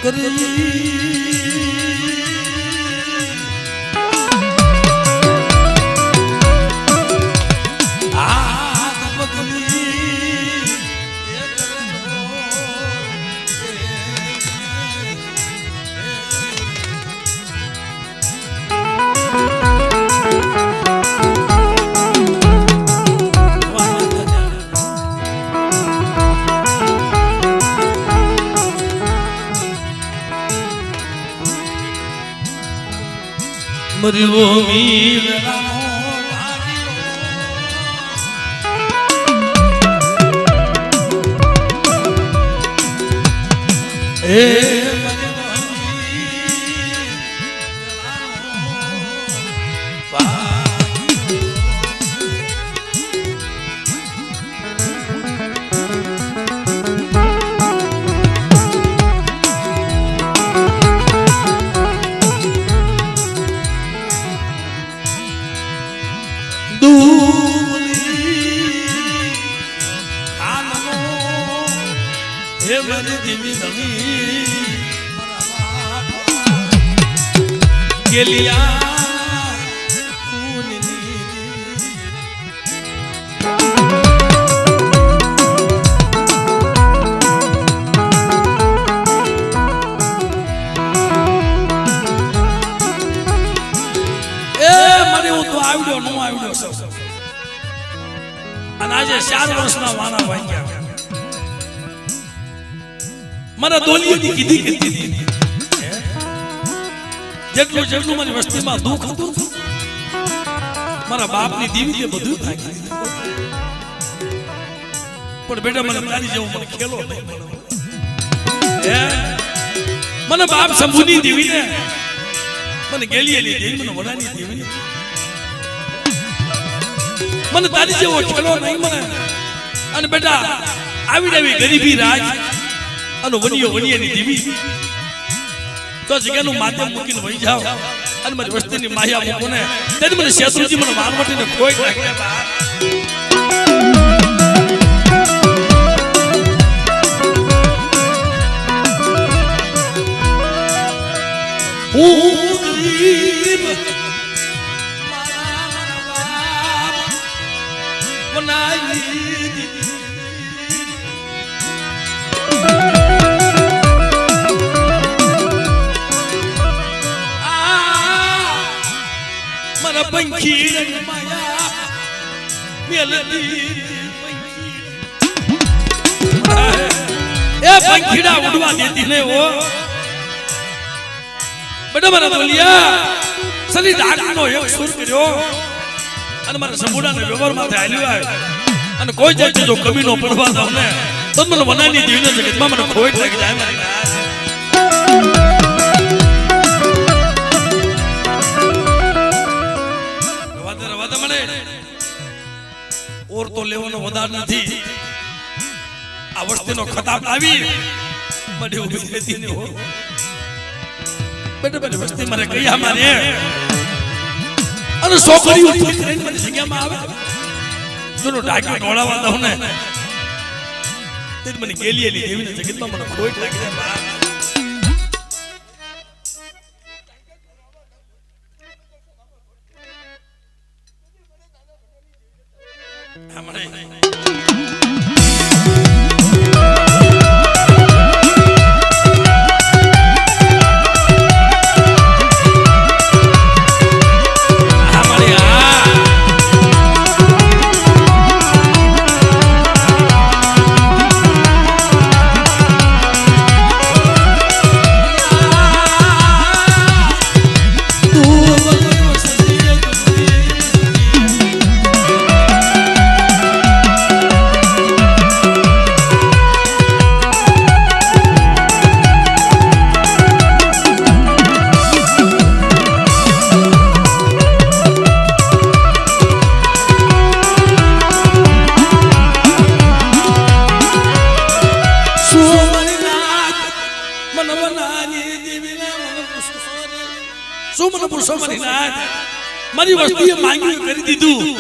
કરી મરવો વીર આજે 4 વર્ષના વાના વાગ્યા મારા દોલિયાની કીધી જેટલું જેટલું મારી વસ્તીમાં દુઃખ હતું મારા બાપની દીવી બધું ભાગી પણ બેટા મને તારી જેવું મને ખેલો મને બાપ શંભુની દીવીને મને ગેલીએલી દેવી મને વડાની દેવી મને તારી જેવો ખેલો નહીં મને અને બેટા આવી આવી ગરીબી રાજ અને વનિયાની દીવી તો જગ્યાનું માધ્યમ મૂકીને વહી જાવ અને મારી વસ્તીની માયા મૂકો ને ત્યારે મને શેત્રુજી મને મારવટીને કોઈ હું ગરીબ મારા પંખી માયા એ પંખીડા ઉડવા દેતી ને ઓ બેટા મારા બોલિયા સલી ડાકનો એક સુર કર્યો અને મારા સંબુડાને વ્યવહાર માથે હાલ્યો આવે અને કોઈ જાય જો કમીનો પડવા દઉં ને તો મને વનાની દીવીને જગતમાં મને ખોટ લાગી જાય મારી રવાદા મને ઓર તો લેવાનો વધાર નથી આ વસ્તીનો ખતાબ આવી મને ઉભી રહેતી ને હો બેટા બેટા વસ્તી મારે કયા મારે અને છોકરી ઉઠી કરીને મને જગ્યામાં આવે જોનો ડાક્યો ઢોળાવા દઉં ને તે મને ગેલીએલી દેવીને જગતમાં મને ખોટ લાગી જાય મારી વસ્તીએ માંગી કરી દીધું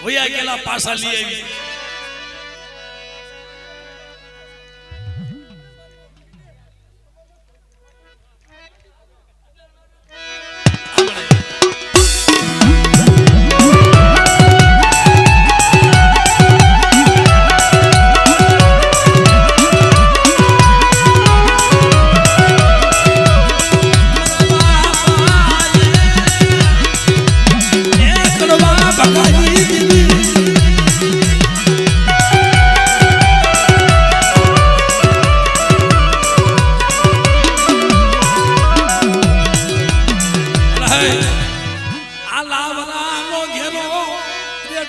વયા ગેલા પાછા લઈ આવી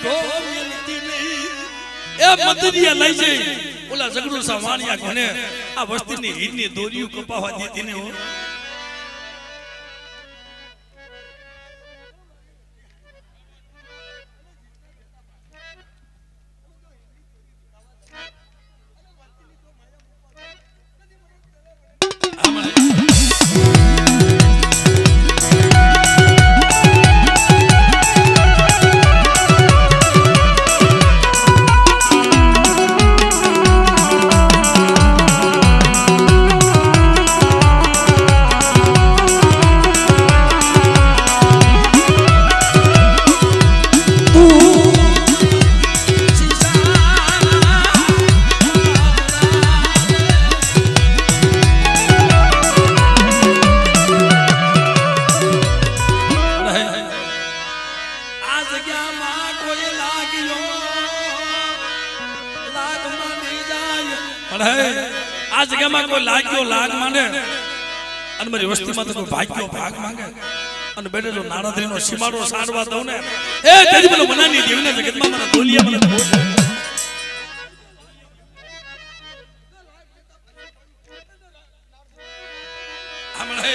બેઠો મેલતી નહીં એ મદરિયા લઈ જઈ ઓલા જગડુ સા વાણિયા કોને આ વસ્તીની હીરની દોરીઓ કપાવા દીધી ને હો આ જગ્યામાં કોઈ લાગ્યો લાગ માંડે અને મારી વસ્તીમાં તો કોઈ ભાગ્યો ભાગ માંગે અને બેઠેલો નાણાધરીનો સીમાડો સાડવા દઉં ને એ તેથી મને મનાની દેવીને જગતમાં મને બોલિયા મને હમણે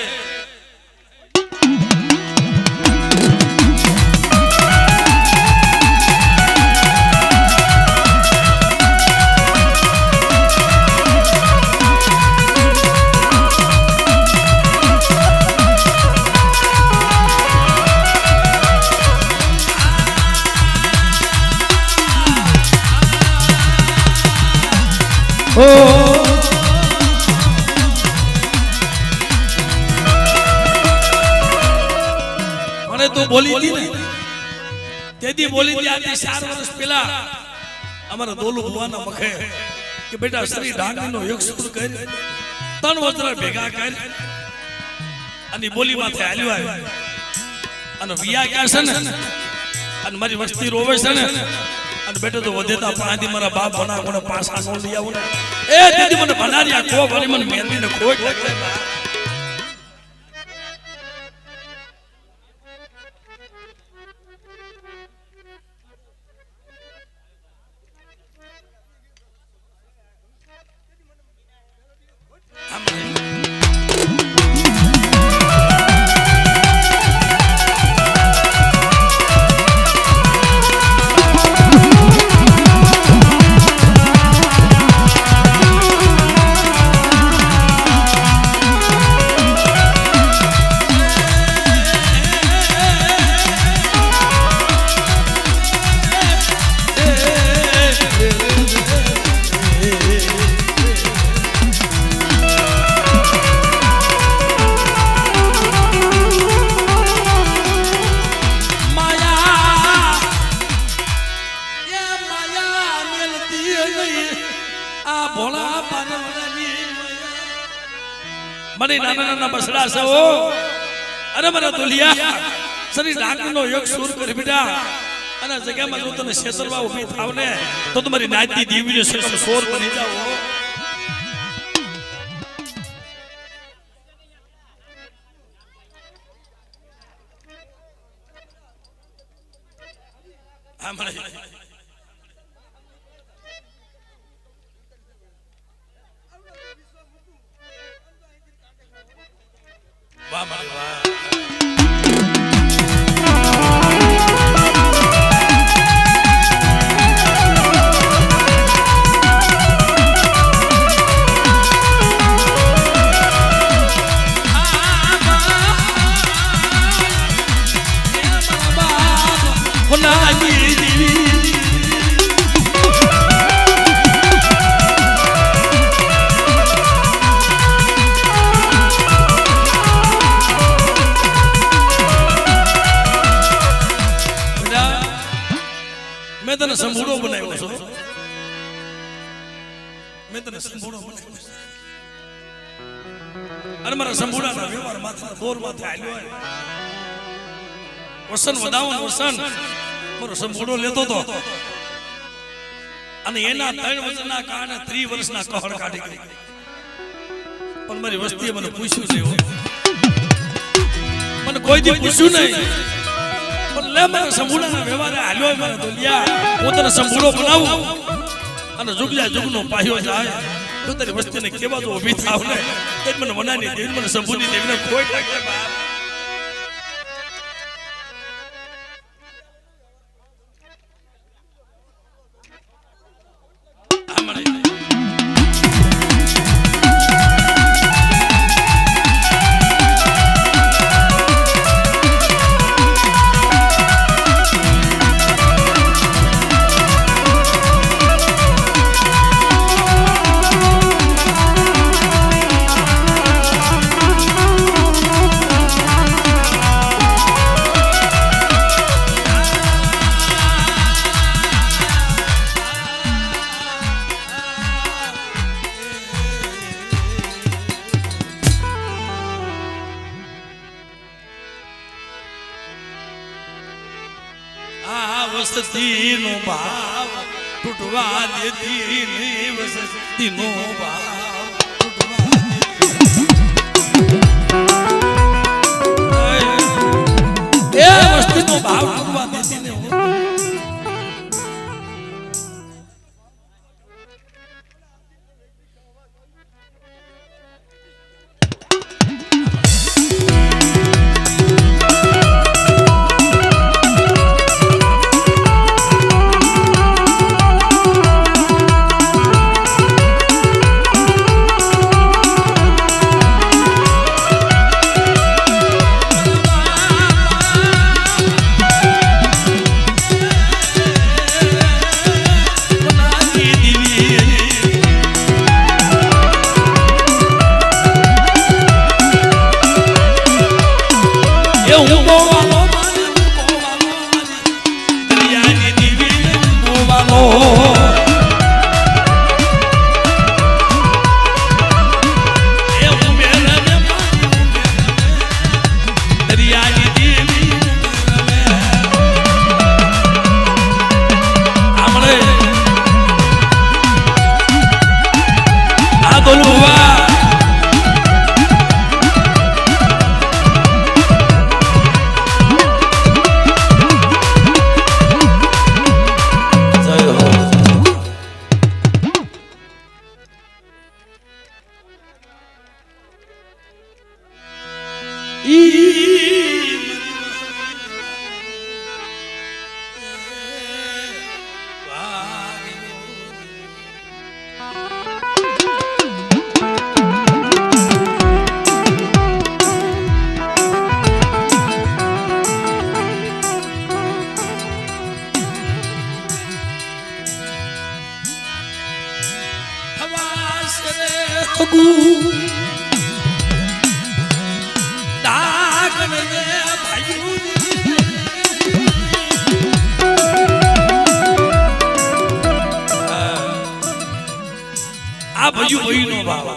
મને તું બોલી હતી ને તેથી બોલી હતી આજે 4 વર્ષ પહેલા અમારા દોલુ ભુવાના મખે કે બેટા શ્રી ડાંગીનો એક સૂર કરી 3 વસ્ત્ર ભેગા કરી અને બોલી માથે હાલ્યો આવ્યો અને વિયા ક્યાં છે ને અને મારી વસ્તી રોવે છે ને અને બેટો તો વધેતા પાણી મારા બાપ બના કોને પાસા નો લઈ આવું એ દીદી મને બનારિયા કો ભરી મને મહેંદી ને ખોટ લાગે મને નાના નાના બસડા છે ઓ અરે મારા દુલિયા શ્રી ડાંગનો એક સૂર કરી બેટા અને જગ્યામાં જો તને શેતરવા ઊભી થાવ ને તો તમારી નાચતી દેવીને સકમ સોર બની જાવ આ મને વાહ મારી વાહ मैं तने संभूड़ो बनायो छो मैं तने संभूड़ो बनायो अरे मारा संभूड़ा ना व्यवहार माथे दोर माथे आल्यो वसन वदावन वसन मारो संभूड़ो लेतो तो અને એના 3 વર્ષના કારણે 3 વર્ષના કહળ કાઢી ગઈ પણ મારી વસ્તીએ મને પૂછ્યું છે મને કોઈ દી પૂછ્યું નહીં પણ ભલે મારા સંભૂળાના વ્યવહારે હાલ્યો મારા દુનિયા હું તને સંભૂળો બનાવું અને જુગલા જુગનો પાયો જાય તો તારી વસ્તીને કેવા તો ઊભી થાવ ને તે મને વનાની દેવી મને સંભૂની દેવીને કોઈ લાગે બાપ વસતીનો ભાવ તૂટવા દેતી નહીં વસતીનો ભાવ તૂટવા દેતી એ વસ્તીનો ભાવ તૂટવા દેતી ને આ ભયું ભયું નો ભાવ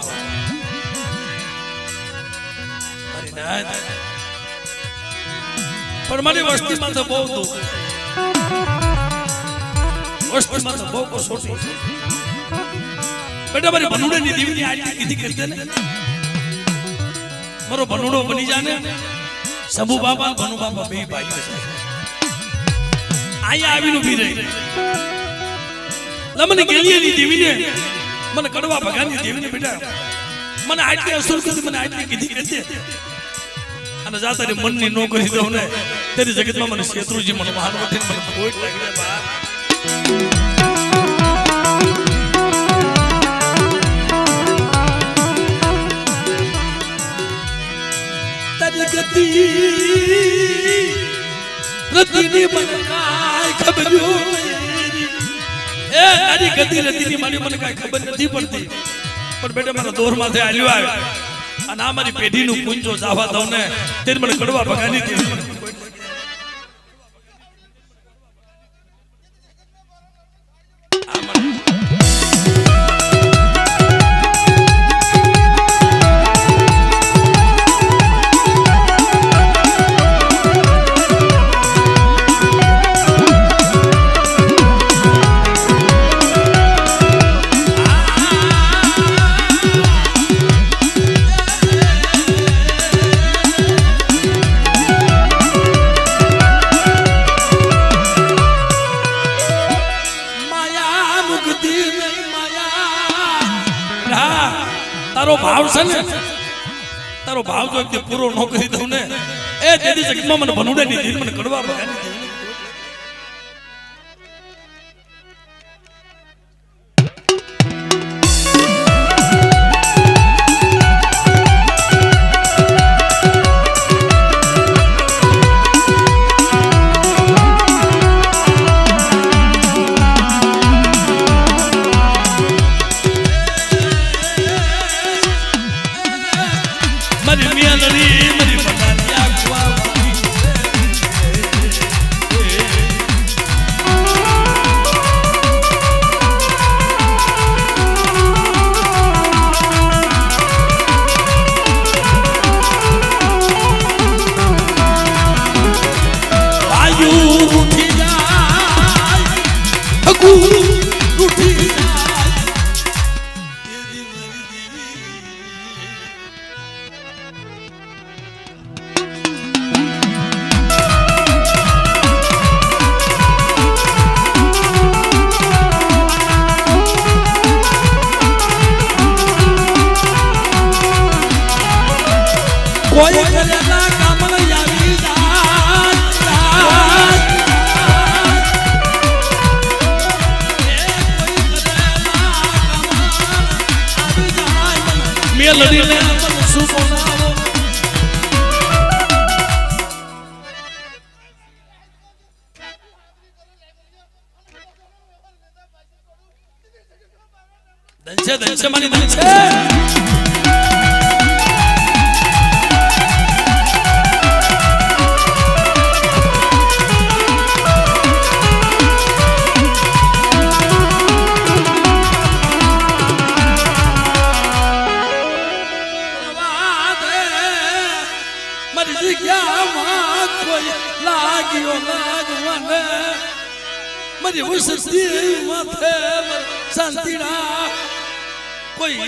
પણ મારી વસ્તીમાં તો બહુ દુઃખ વસ્તીમાં તો બહુ કસોટી બેટા મારી ભનુડાની દેવીની આરતી કીધી કરતે ને મારો ભનુડો બની જાને શંભુ બાબા ભનુ બાબા બે ભાઈ છે આયા આવીને ઊભી રહી લમની ગેલીની દેવીને મને કડવા ભગાની દેવીને બેટા મને આટલી અસુર કરી મને આટલી કીધી કરતે અને જા તારી મનની નો કરી દઉં ને તેરી જગતમાં મને શેત્રુજી મને મહાન વઠીને મને કોઈ લાગી જાય બા ગતિ રતિની મને કાઈ ખબર એ તારી ગતિ રતિની મને કાઈ ખબર નથી પડતી પણ બેટા મારા દોર માથે આલ્યો આવે અને આ મારી પેઢીનું કુંજો જાવા દઉં ને તે મને કડવા ભગાની દે છે ને તારો ભાવ જો એકદમ પૂરો ન કરી દઉં ને એ તેની જગતમાં મને ભનુડે ની દિલ મને કડવા બગાડી દે કોઈ કરેલા કામલ આવી મેલડી ને શું બોલાવો દંશે મારી દંશે મારી વસતી માથે શાંતિના કોઈ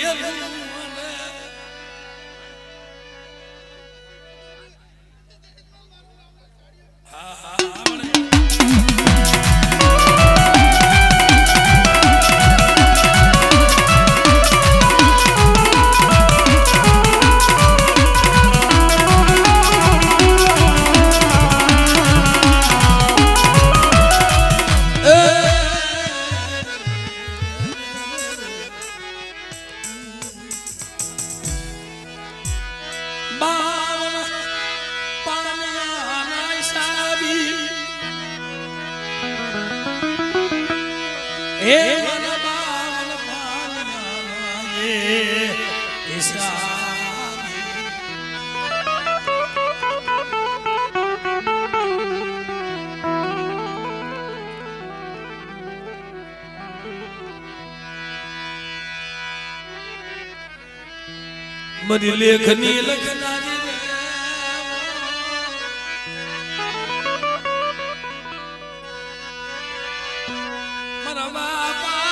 મારી લેખની લખનારી મારા બાપા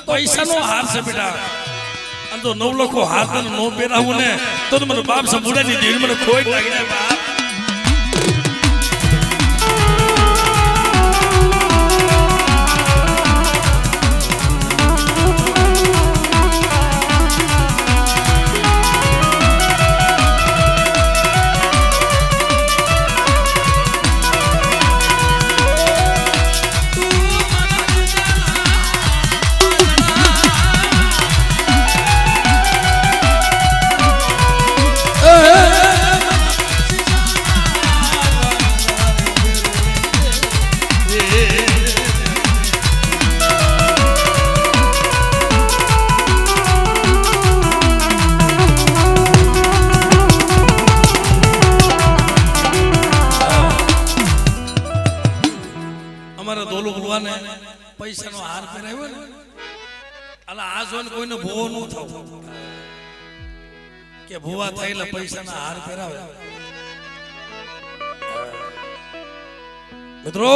પૈસાનો હાર છે બેટા આમ તો 9 લાખ હાર તને નો પહેરાવું ને તો મને બાપ સંભળાની દિલ મને ખોઈ લાગી જાય બાપ પૈસાનો હાર પહેરાવ્યો ને એટલે આ જોઈને કોઈને ભૂવો ન થવો કે ભૂવા થાય એટલે પૈસાના હાર પહેરાવે. મિત્રો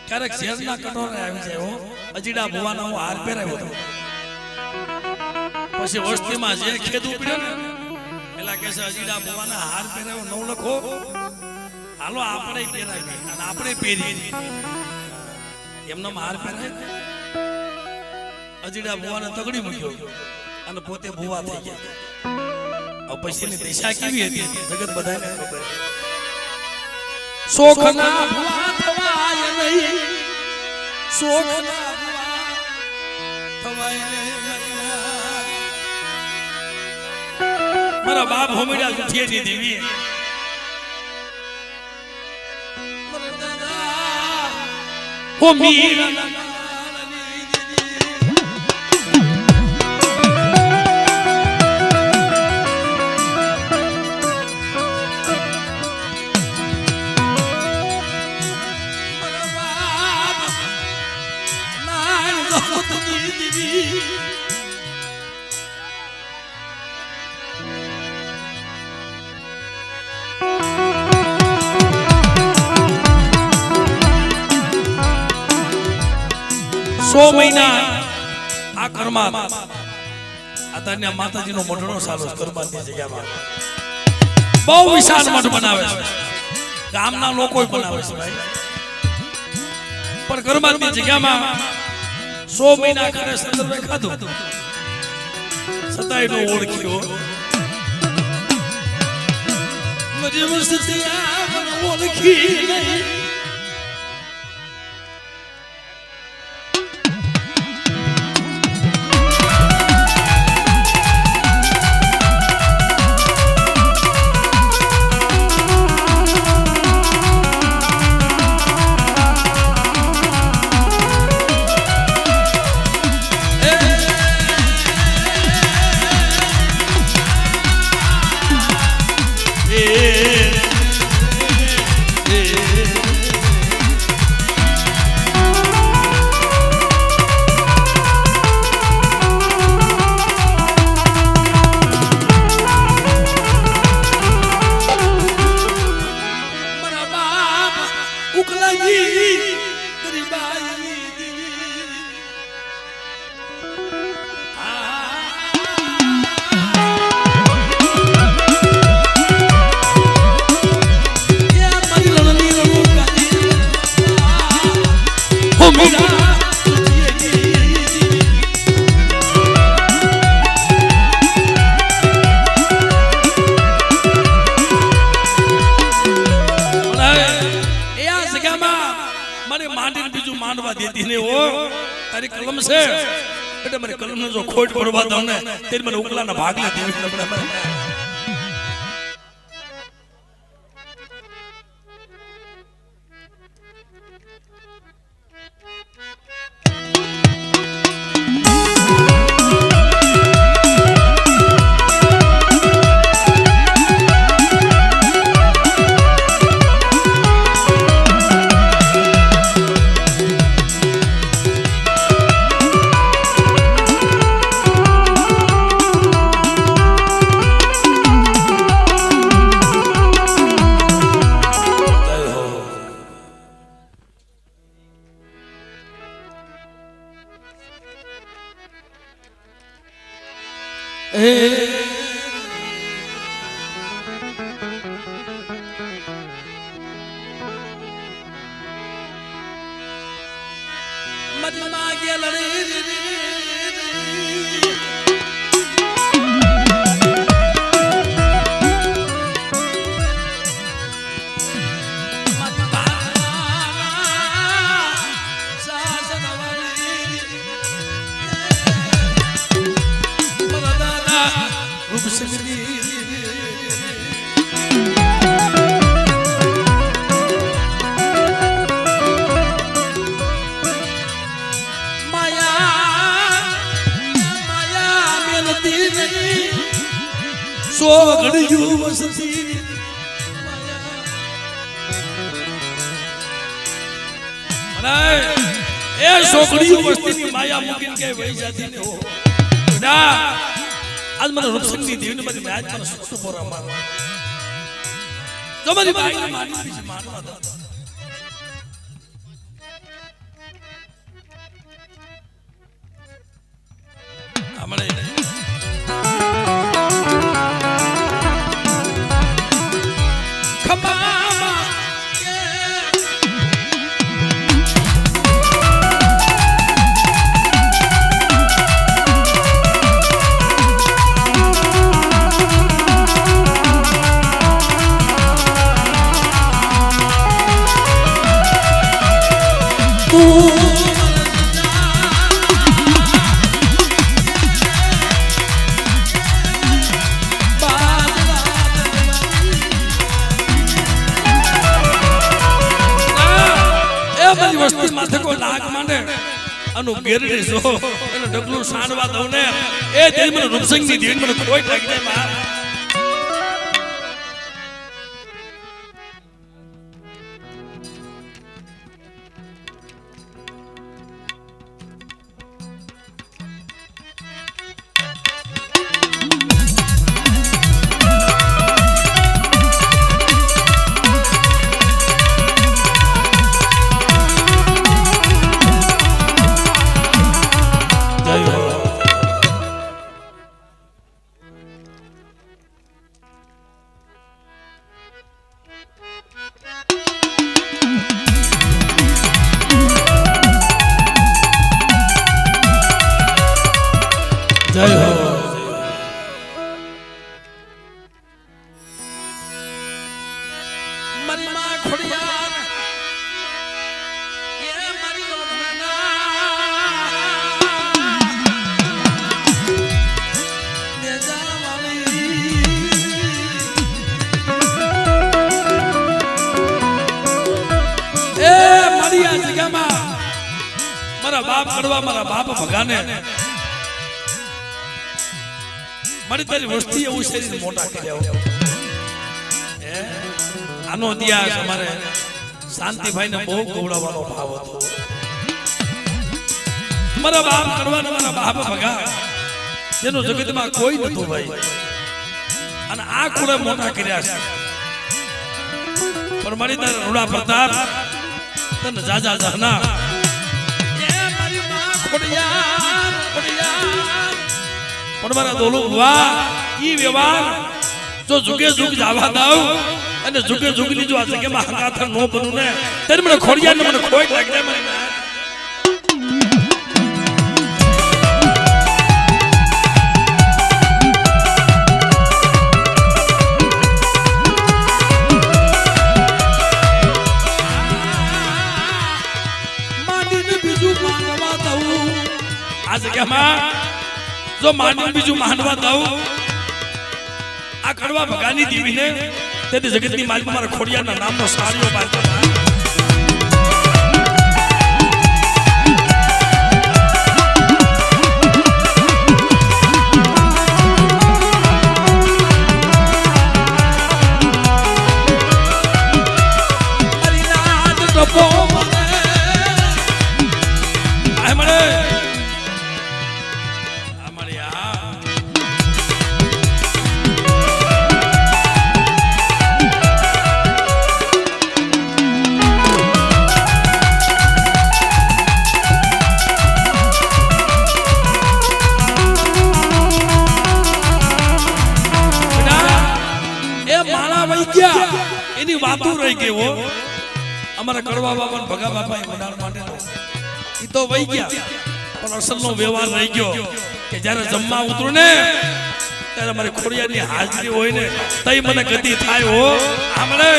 ક્યારેક શેરના કટોરે આવી જાય હો અજીડા ભૂવાનો હું હાર પહેરાવ્યો હતો પછી વસ્તીમાં જે ખેદું પડ્યો ને પેલા કહે છે અજીડા ભૂવાના હાર પહેરાવ્યો નવ લખો હાલો આપણે પહેરાવી અને આપણે પહેરી એમનો હાર પહેરાય અજીડા ભૂવાને તગડી મૂક્યો અને પોતે ભૂવા થઈ ગયા. પછીની દિશા કેવી હતી જગત બધાને ખબર. શોખના ભૂવા થવાય નહીં, શોખના ભૂવા થવાય નહીં. મારા બાપ હોમીડા જુઠિયાની દેવી હોમીડા સો મહિના આ કર્મા આતાને માતાજીનો મોઢણો સાલો કર્માની જગ્યામાં બહુ વિશાળ મઠ બનાવે છે, ગામના લોકો બનાવે છે ભાઈ. પણ કર્માની જગ્યામાં 100 મહિના કરે સંદર્ભે ખાધું સતાય નો ઓળખ્યો મરી વસ્તી આ મને ઓળખી નહીં. તારી કલમ છે બેટા મારી કલમ ને જો ખોટ પડવા દઉં ને તેરી મને ઉકલાના ભાગલે દેવી પડે. નહીં એ છોકરીઓ વસ્તીની માયા મૂકીને કે વહી જાતી ને હો ના આજ મને રૂપસંગની દેવીને મારી આજ મને સુખ પોરા મારવા જો મારી બાઈને માની માનવા દો હમણે વસ્તી માથે કોઈ લાગ માંડે અનુ ગેરડી જો એને ડગલું સાણવા દઉં ને એ તે મને રૂપસિંહની દેવી મને કોઈ લાગી જાય માર જય હો મારી માં ખોડિયાર એ મારી લોઢણા ને જાવાલી એ મારી આ જગ્યામાં મારા બાપ કડવા મારા બાપ ભગાને મારી તારી વસ્તી એવું શરીર મોટા કર્યા આનો ઇતિહાસ અમારે શાંતિભાઈ ને બહુ ગૌરવવાનો ભાવ હતો મારા બાપ કરવાને મારા બાપ ભગા જેનું જગતમાં કોઈ નતું ભાઈ અને આ કુળે મોટા કર્યા છે પણ મારી તારે રૂડા પ્રતાપ તને જાજા જહના એ મારી માં ખોડિયાર ખોડિયાર પણ મારા દોલું વાહ ઈ વ્યવહાર જો જુગે જુગ જાવા દાવ અને જુગે જુગની જો આ જગ્યામાં હકાથર નો બનું ને ત્યારે મને ખોડિયાર ને મને ખોઈ લાગે મને માનીને બીજું માનવા દઉં આ જગ્યામાં જો માનવ બીજું માનવા દઉં આ કડવા ભગાની દેવીને તેથી જગતની માલિક મારા ખોડિયારના નામનો સારીઓ બાંધો એની વાતો રહી ગઈ હો અમારા કડવા બાબા ભગા બાપા એ મંડાણ માટે ઈ તો વહી ગયા પણ અસલનો વ્યવહાર રહી ગયો કે જ્યારે જમવા ઉતરું ને ત્યારે મારી ખોડિયારની હાજરી હોય ને તઈ મને ગતિ થાય હો આમળે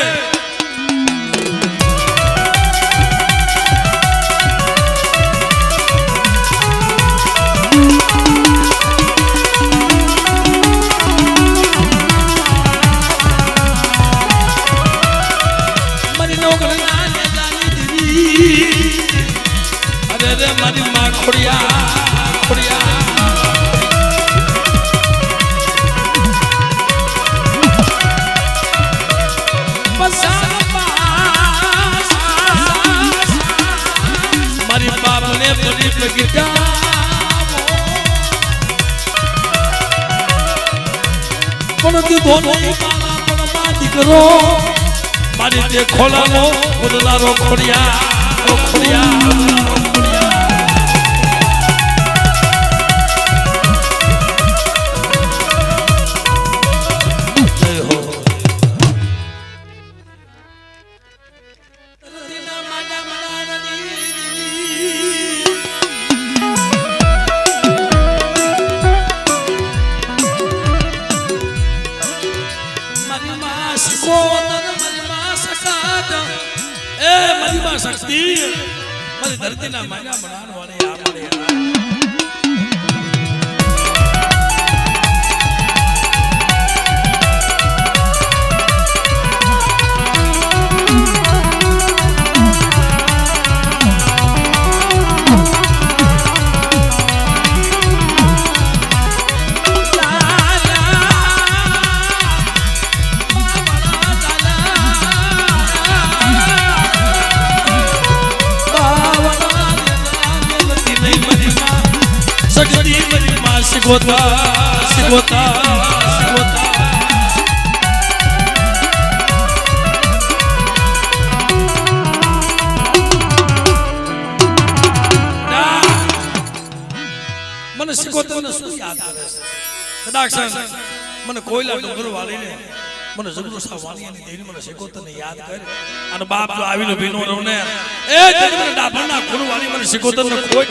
મારી માં ખોડિયા ખોડિયા પણ દીધો નહીં પણ દીકરો મારી તે ખોલાનો ઉદલારો ખોડિયા શક્તિ મારી ધરતીના માયા બનાવવા વાળી આ મારી Sigota મને સિકોતરને શું યાદ આવે છે કદાચ મને કોયલા ડુંગર વાળીને મને જગરુસા વાળીની દેવી મને સિકોતરને યાદ કરે અને બાપ જો આવીને ભીનો રવને એ જગર ડાભરના ખૂણ વાળી મને સિકોતરને કોઈ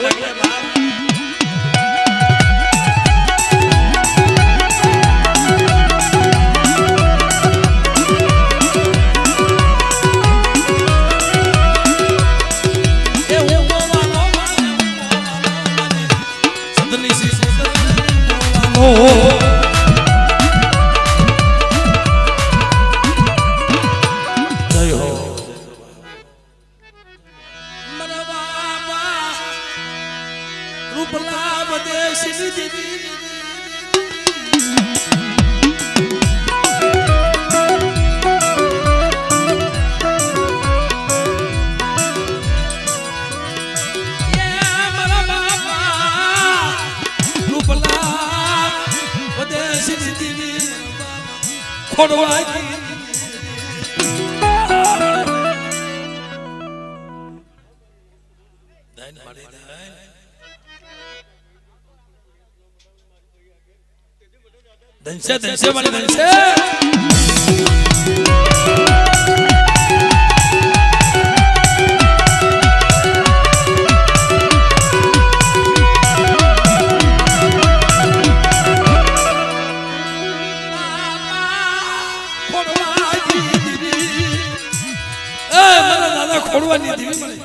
ધનસે વાળી ધનસે ખોડવાની દીવી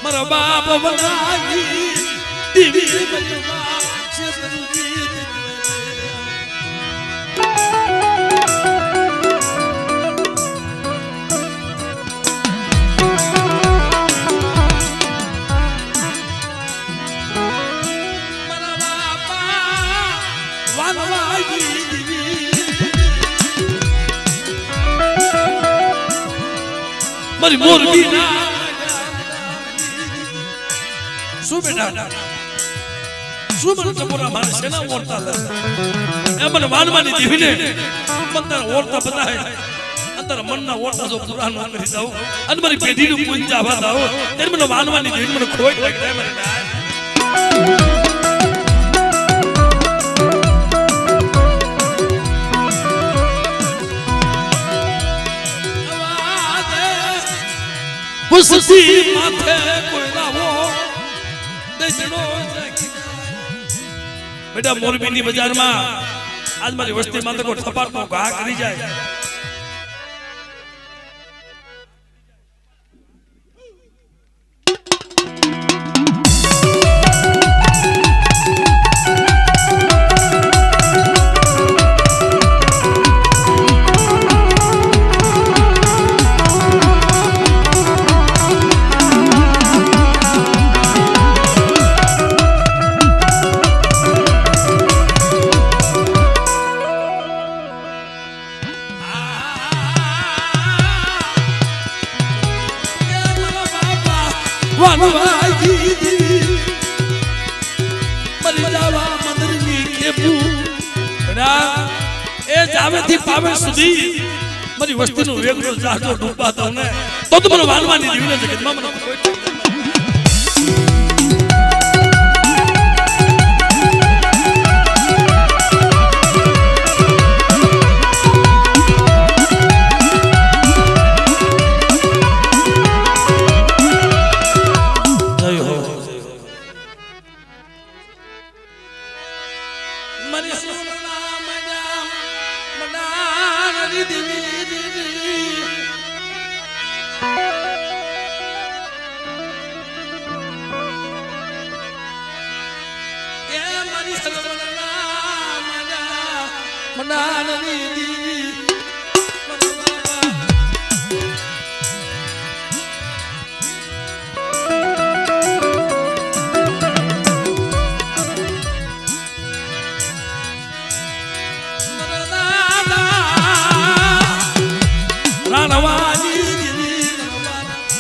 મારા બાપ બનાવી દીવી બનવા મારી મોરબી ના શું બેટા શું મને ટપોરા મારે સેના ઓરતા હતા એ મને વાનવાની દેવીને મંતર ઓરતા બતાય અંતર મનના ઓરતા જો પૂરા ન કરી દઉં અને મારી પેઢીનું પૂંજા વાદાઓ ત્યારે મને વાનવાની દેવી મને ખોઈ લાગી મને પુસતી માથે કોઈ લાવો દેજડો બેટા મોરબીની બજારમાં આજ મારી વસ્તીમાં તો કોઈ થપાટનો ઘા કરી જાય પાવે સુધી મારી વસ્તીનો વેગનો જાજો ડૂબાતો ને તો મને વાનવાની જીવને જગતમાં મને કોઈ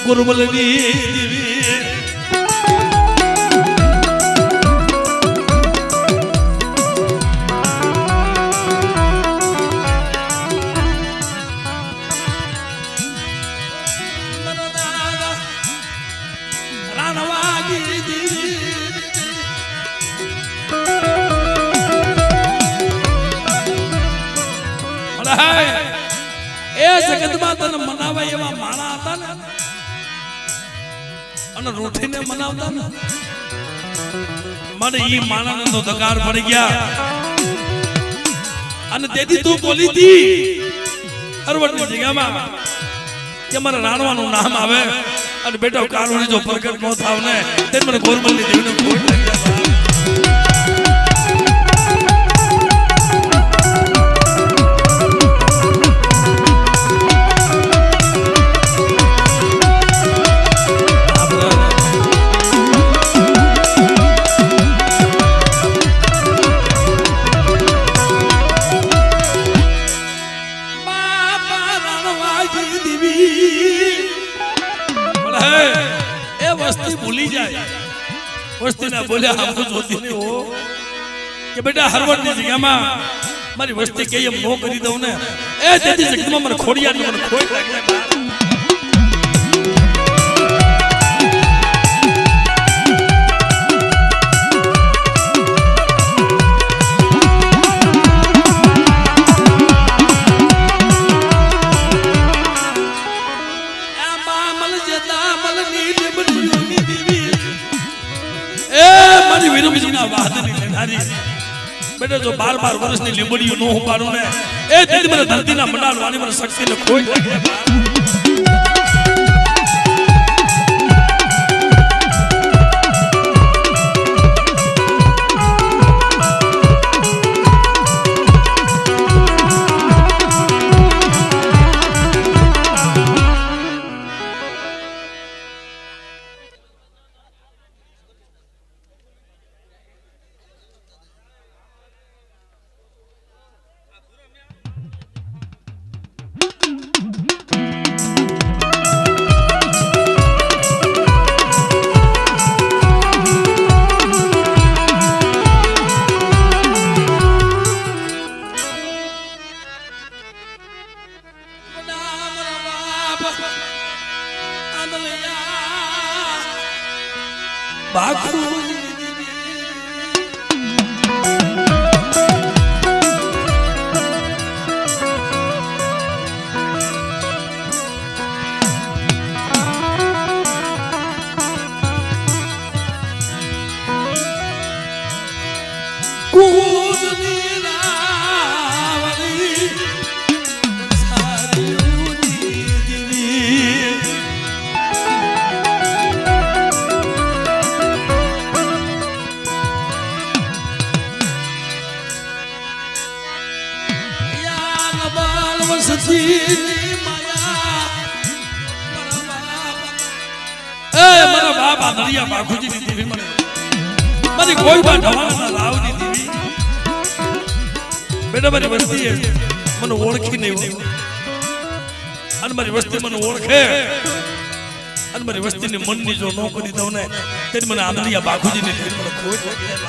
ગુરુબલની દેવી રાણવાગી દેવી એ જગતમાં તને મનાવાય એવા માણા હતા ને અને રોઠીને મનાવતા ને મને ઈ માણાને તો દગાર પડી ગયા અને તેથી તું બોલી હતી હરવડની જગ્યામાં કે મને રાણવાનું નામ આવે અને બેટા કારુણી જો પ્રગટ ન થાવ ને તે મને ગોરબલની દેવીને ખોટ લાગી જાય વસ્તીના બોલ્યા हमको જોતી ને હો કે બેટા હરવડની જગ્યામાં મારી વસ્તી કે એમ નો કરી દઉં ને એ તેથી જગતમાં મને ખોડિયાની મને ખોઈ લાગી જાય બેટા જો 12 વર્ષની લીંબડીઓ નો ઉપાડું ને એ તેથી મને ધરતીના મંડાલવાની મને શક્તિને ખોઈ લાગે તુલસી માયા મારા બાપ આંધળિયા બાખુજી ની દેવી મને મારી કોઈ બા ઢવાણા લાવની દેવી બેટા મારી વસ્તી મને ઓળખી નહીં અને મારી વસ્તી મને ઓળખે અને મારી વસ્તીની મનની જો ન કરી દઉં ને તેની મને આંધળિયા બાખુજી ની દેવી મને કોઈ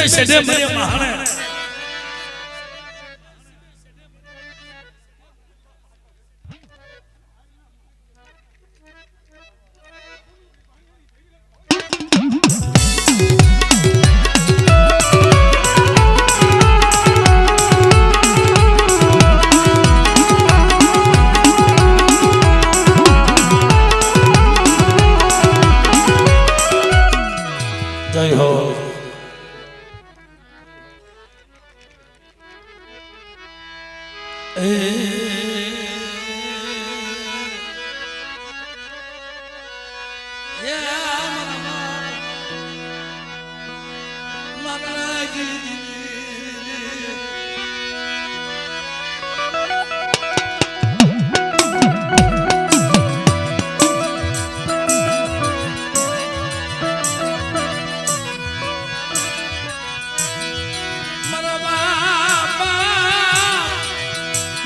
सेडे मरे महाने जय हो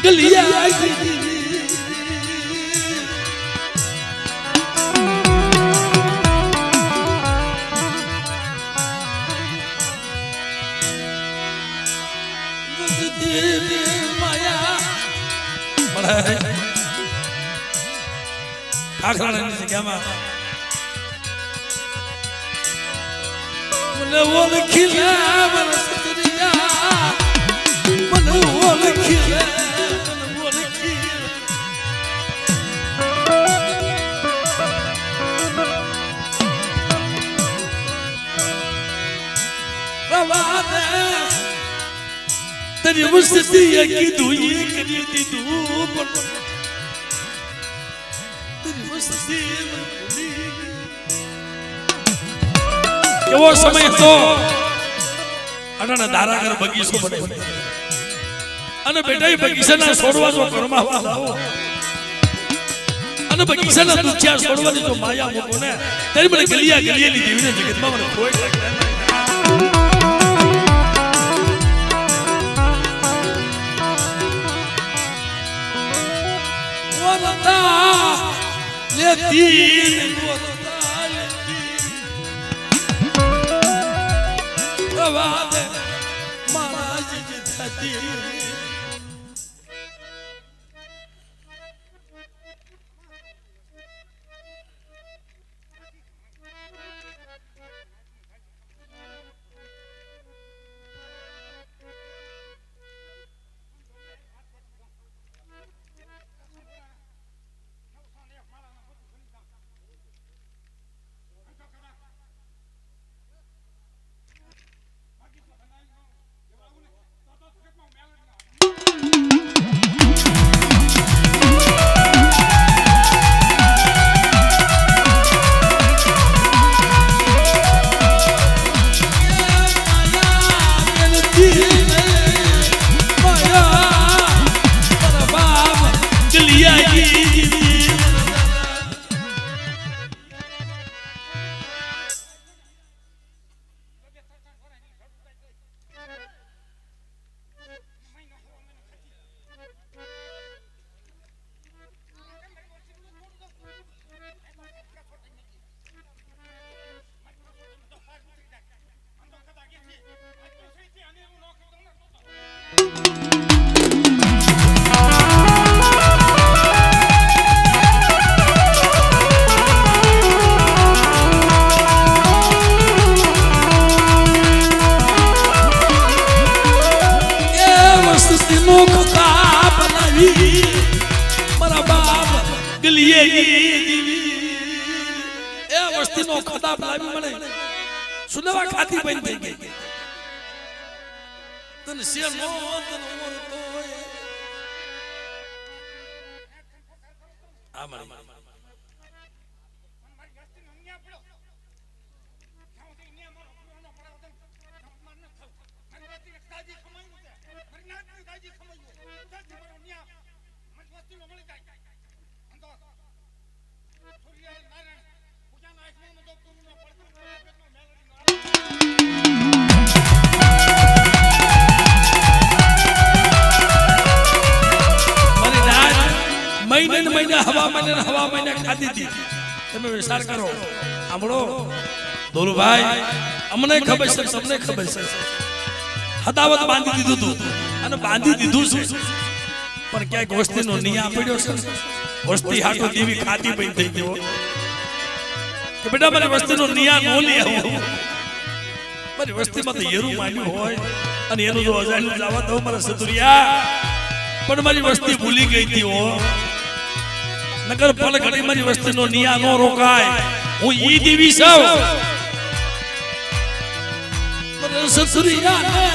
गलिया माया ठाकरानी जगह में મને ઓળખીલે મને સતરિયા મને ઓળખીલે મને ઓળખીલે રવાને તેરી મસ્તી કીધું એ કરી દીધું પણ તેરી મસ્તી એવો સમય તો અનન દારાગર બગીચો બને અને બેટા બગીચાના છોડવા જો કરમાવા લાવો અને બગીચાના દુખ્યા છોડવાની જો માયા મૂકો ને તેરી મને ગલિયા ગલિયાની દેવીને જગતમાં મને કોઈ લાગે વરતા લેતી वादे महाराज जी थती વસ્તીનો ખોખા બનાવી મારા બાપ ગલીએ એ વસ્તીનો ખોખા બનાવી મને સુનવા ખાતી બની થઈ ગઈ તને શેર નો તને ઉમર તો આ મારી હવા મહિને ખાધી હતી તમે વિચાર કરો સાંભળો દોલુભાઈ અમને ખબર છે તમને ખબર છે હદાવત બાંધી દીધું તું અને બાંધી દીધું છે પણ ક્યાંક વસ્તીનો નિયા પડ્યો છે વસ્તી હાટો દેવી ખાતી બની થઈ ગયો કે બેટા મારી વસ્તીનો નિયા નો લે આવો મારી વસ્તીમાં તો હેરું માંડ્યું હોય અને એનું જો અજાણ્યું જવા દો મારા સતુરિયા પણ મારી વસ્તી ભૂલી ગઈ હતી હો નગર પલ ઘડી મારી વસ્તીનો નિયા નો રોકાય હું ઈ દેવી છું મારા સતુરિયા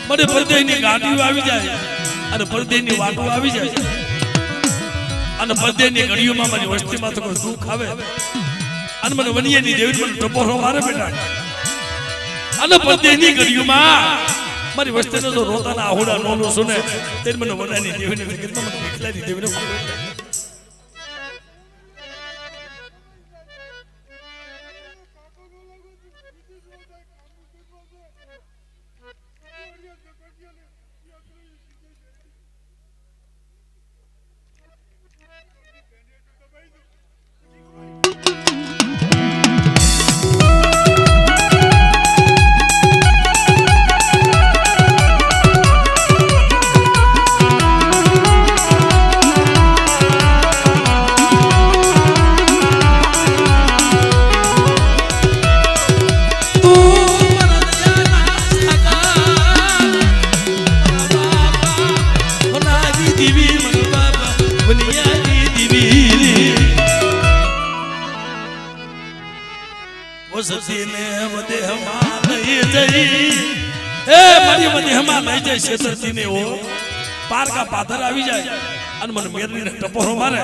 મને પરદેની ગાડીઓ આવી જાય અને પરદેની વાટો આવી જાય અને પરદેની ઘડીઓમાં મારી વસ્તીમાં તો કોઈ દુઃખ આવે અને મને વનિયાની દેવી મને ટપોરો મારે બેટા અને પરદેની ઘડીઓમાં મારી વસ્તીનો જો રોતાના આહોડા નોનો સુને તે મને વનાની દેવીને કેટલા મને એકલાની દેવીને પાર કા પાથર આવી જાય અને મને મેરની ટપોરો મારે